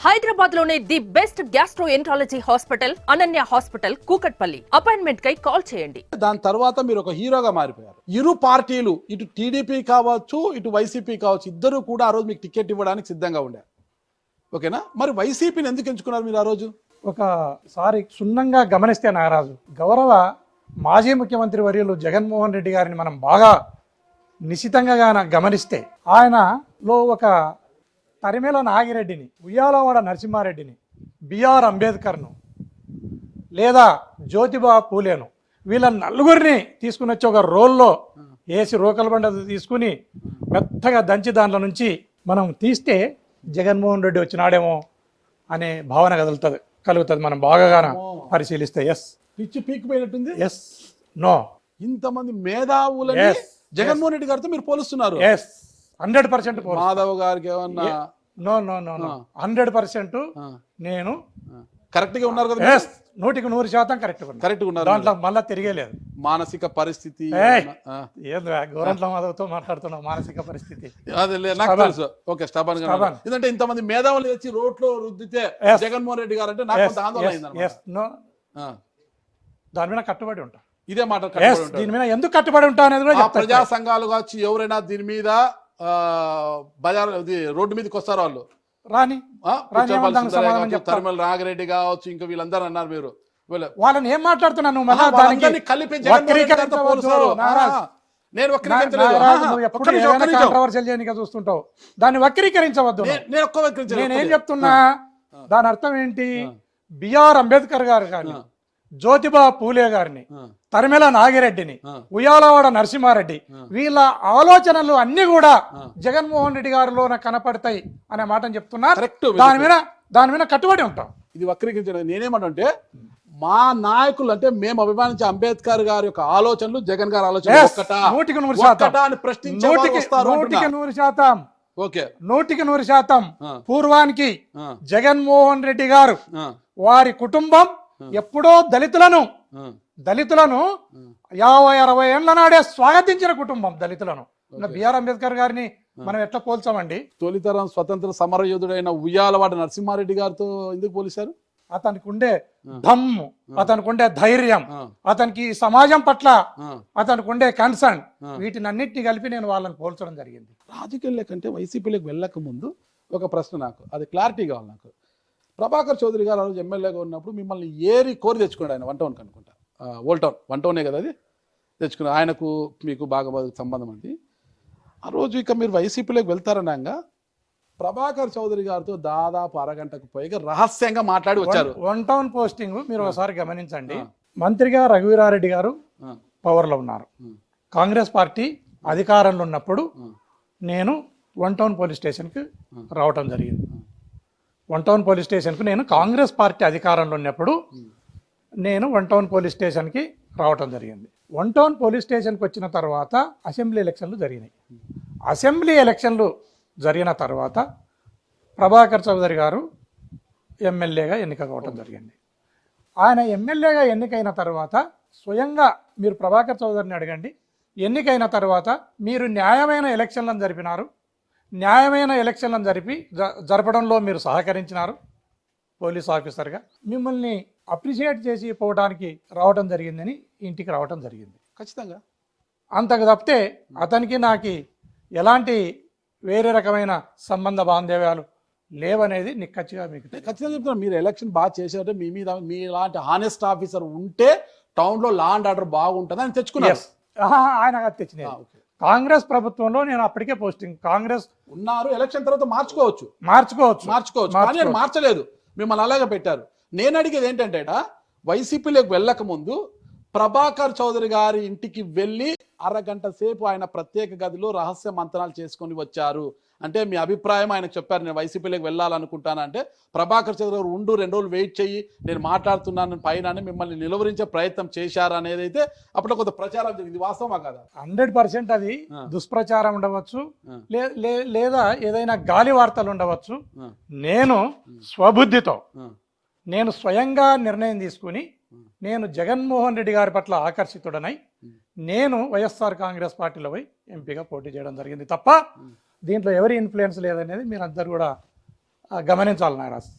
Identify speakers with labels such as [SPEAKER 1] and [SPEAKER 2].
[SPEAKER 1] హైదరాబాద్ లోనే the best gastroenterology hospital Ananya hospital Kukatpally. Appointment కై call చేయండి.
[SPEAKER 2] దాని తర్వాత మీరు ఒక హీరోగా మారిపోయారు. ఇరు పార్టీలు ఇటు టీడీపీ కావచ్చు ఇటు వైసీపీ కావచ్చు ఇద్దరు కూడా ఆ రోజు మీకు టికెట్ ఇవ్వడానికి సిద్ధంగా ఉండారు. ఓకేనా? మరి వైసీపీని ఎందుకు ఎంచుకున్నారు మీరు ఆ రోజు?
[SPEAKER 3] ఒకసారి క్షుణ్ణంగా గమనిస్తే నాగరాజు, గౌరవ మాజీ ముఖ్యమంత్రి వర్యులు జగన్మోహన్ రెడ్డి గారిని మనం బాగా నిశితంగా గమనిస్తే ఆయనలో ఒక తరిమేల నాగిరెడ్డిని, ఉయ్యాలవాడ నరసింహారెడ్డిని, బిఆర్ అంబేద్కర్ను లేదా జ్యోతిబా పూలేను వీళ్ళ నలుగురిని తీసుకుని వచ్చి ఒక రోల్లో వేసి రోకల బండ తీసుకుని మెత్తగా దంచి దాంట్లో నుంచి మనం తీస్తే జగన్మోహన్ రెడ్డి వచ్చినాడేమో అనే భావన కలుగుతుంది మనం బాగా పరిశీలిస్తే. ఎస్,
[SPEAKER 2] పిచ్చి పీకిపోయినట్టుంది.
[SPEAKER 3] ఎస్, నో,
[SPEAKER 2] ఇంతమంది మేధావులని జగన్మోహన్ రెడ్డి గారితో మీరు పోలుస్తున్నారు.
[SPEAKER 3] ఎస్, 100%
[SPEAKER 2] మాధవ్ గారికి ఏమన్నా?
[SPEAKER 3] నో 100% నేను
[SPEAKER 2] కరెక్ట్ గా ఉన్నారు కదా?
[SPEAKER 3] 100% కరెక్ట్
[SPEAKER 2] ఉన్నారు.
[SPEAKER 3] దాంట్లో మళ్ళా తిరిగేలేదు.
[SPEAKER 2] మానసిక పరిస్థితి
[SPEAKER 3] గోరంట్ల మాధవ్తో మాట్లాడుతున్నాం. మానసిక పరిస్థితి
[SPEAKER 2] నాకు తెలుసు. ఓకే, స్టబన్ ఎందుకంటే ఇంతమంది మేధావులు తెచ్చి రోడ్లో రుద్దితే జగన్మోహన్ రెడ్డి గారు అంటే నాకు ఆందోళన అయింది.
[SPEAKER 3] దాని మీద కట్టుబడి ఉంటా.
[SPEAKER 2] ఇదే మాట
[SPEAKER 3] దీని మీద ఎందుకు కట్టుబడి ఉంటా అనేది కూడా
[SPEAKER 2] ప్రజా సంఘాలు కావచ్చు ఎవరైనా దీని మీద బజార్ రోడ్డు మీదకి వస్తారు వాళ్ళు
[SPEAKER 3] రాని
[SPEAKER 2] తరిమల నాగిరెడ్డి కావచ్చు ఇంకా వీళ్ళందరూ అన్నారు. మీరు
[SPEAKER 3] వాళ్ళని ఏం మాట్లాడుతున్నాను
[SPEAKER 2] కలిపి
[SPEAKER 3] చూస్తుంటావు, దాన్ని వక్రీకరించవద్దు. నేనేం చెప్తున్నా, దాని అర్థం ఏంటి? బిఆర్ అంబేద్కర్ గారు కానీ, జ్యోతిబా పూలే గారిని, తరిమేల నాగిరెడ్డిని, ఉయ్యాలవాడ నరసింహారెడ్డి వీళ్ళ ఆలోచనలు అన్ని కూడా జగన్మోహన్ రెడ్డి గారిలోనే కనపడతాయి అనే మాటను చెప్తున్నారు. దాని మీద కట్టుబడి ఉంటాం.
[SPEAKER 2] ఇది వక్రీకరించడం. నేనేమంటే మా నాయకులు అంటే మేము అభిమానించే అంబేద్కర్ గారి యొక్క ఆలోచనలు జగన్ గారి ఆలోచనలు
[SPEAKER 3] 100% పూర్వానికి జగన్మోహన్ రెడ్డి గారు వారి కుటుంబం ఎప్పుడో దళితులను 50-60 ఏళ్ల నాడే స్వాగతించిన కుటుంబం దళితులను. బిఆర్ అంబేద్కర్ గారిని మనం ఎట్లా పోల్చామండి?
[SPEAKER 2] తొలితరం స్వతంత్ర సమరయోధుడైన ఉయ్యాలవాడ నరసింహారెడ్డి గారితో ఎందుకు పోలిశారు?
[SPEAKER 3] అతనికి ఉండే దమ్ము, అతనికి ఉండే ధైర్యం, అతనికి సమాజం పట్ల అతనికి ఉండే కన్సర్న్, వీటినన్నింటినీ కలిపి నేను వాళ్ళని పోల్చడం జరిగింది.
[SPEAKER 2] రాజకీయాల కంటే వైసీపీలోకి వెళ్ళక ముందు ఒక ప్రశ్న, నాకు అది క్లారిటీ కావాలి. నాకు ప్రభాకర్ చౌదరి గారు ఆ రోజు ఎమ్మెల్యేగా ఉన్నప్పుడు మిమ్మల్ని కోరి తెచ్చుకున్నాడు ఆయన. 1 టౌన్ అనుకుంటా, ఓల్డ్ టౌన్ 1 టౌనే కదా అది తెచ్చుకున్నాడు. ఆయనకు మీకు బాగా సంబంధం అండి. ఆ రోజు ఇక మీరు వైసీపీలోకి వెళ్తారనగా ప్రభాకర్ చౌదరి గారితో దాదాపు అరగంటకు పైగా రహస్యంగా మాట్లాడి వచ్చారు.
[SPEAKER 3] 1 టౌన్ పోస్టింగ్ మీరు ఒకసారి గమనించండి. మంత్రిగా రఘువీరారెడ్డి గారు పవర్లో ఉన్నారు. కాంగ్రెస్ పార్టీ అధికారంలో ఉన్నప్పుడు నేను 1 టౌన్ పోలీస్ స్టేషన్కి రావటం జరిగింది. 1 టౌన్ పోలీస్ స్టేషన్కు నేను కాంగ్రెస్ పార్టీ అధికారంలో ఉన్నప్పుడు నేను 1 టౌన్ పోలీస్ స్టేషన్కి రావటం జరిగింది. 1 టౌన్ పోలీస్ స్టేషన్కి వచ్చిన తర్వాత అసెంబ్లీ ఎలక్షన్లు జరిగినాయి. అసెంబ్లీ ఎలక్షన్లు జరిగిన తర్వాత ప్రభాకర్ చౌదరి గారు ఎమ్మెల్యేగా ఎన్నిక కావటం జరిగింది. ఆయన ఎమ్మెల్యేగా ఎన్నికైన తర్వాత స్వయంగా మీరు ప్రభాకర్ చౌదరిని అడగండి. ఎన్నికైన తర్వాత మీరు న్యాయమైన ఎలక్షన్లను జరిపినారు, న్యాయమైన ఎలక్షన్లను జరపడంలో మీరు సహకరించినారు. పోలీస్ ఆఫీసర్గా మిమ్మల్ని అప్రిషియేట్ చేసి పోవడానికి రావడం జరిగిందని ఇంటికి రావడం జరిగింది.
[SPEAKER 2] ఖచ్చితంగా
[SPEAKER 3] అంతకు తప్పితే అతనికి నాకు ఎలాంటి వేరే రకమైన సంబంధ బాంధవ్యాలు లేవనేది నిక్కచ్చిగా మీకు
[SPEAKER 2] ఖచ్చితంగా చెప్తున్నాను. మీరు ఎలక్షన్ బాగా చేశారంటే మీ మీద మీలాంటి హానెస్ట్ ఆఫీసర్ ఉంటే టౌన్లో లా అండ్ ఆర్డర్ బాగుంటుంది అని తెచ్చుకున్నారు.
[SPEAKER 3] ఆయన తెచ్చినాయి. కాంగ్రెస్ ప్రభుత్వంలో నేను అప్పటికే పోస్టింగ్ కాంగ్రెస్
[SPEAKER 2] ఉన్నారు. ఎలక్షన్ తర్వాత మార్చుకోవచ్చు కానీ నేను మార్చలేదు, మిమ్మల్ని అలాగే పెట్టారు. నేను అడిగేది ఏంటంటే వైసీపీలోకి వెళ్ళక ముందు ప్రభాకర్ చౌదరి గారి ఇంటికి వెళ్ళి అరగంట సేపు ఆయన ప్రత్యేక గదిలో రహస్య మంత్రాలు చేసుకొని వచ్చారు అంటే మీ అభిప్రాయం ఆయనకు చెప్పారు. నేను వైసీపీలోకి వెళ్ళాలనుకుంటానంటే ప్రభాకర్ చౌదరి గారు 2 రోజులు వెయిట్ చెయ్యి, నేను మాట్లాడుతున్నాను పైన మిమ్మల్ని నిలువరించే ప్రయత్నం చేశారు అనేది అయితే అప్పుడు కొంత ప్రచారం జరిగింది. వాస్తవమా కదా?
[SPEAKER 3] 100% అది దుష్ప్రచారం ఉండవచ్చు, లేదా ఏదైనా గాలి వార్తలు ఉండవచ్చు. నేను స్వబుద్ధితో నేను స్వయంగా నిర్ణయం తీసుకుని నేను జగన్మోహన్ రెడ్డి గారి పట్ల ఆకర్షితుడనై నేను వైఎస్ఆర్ కాంగ్రెస్ పార్టీలో ఎంపీగా పోటీ చేయడం జరిగింది తప్ప దీంట్లో ఎవరి ఇన్ఫ్లుయెన్స్ లేదనేది మీరు అందరు కూడా గమనించాలి నారాజ్.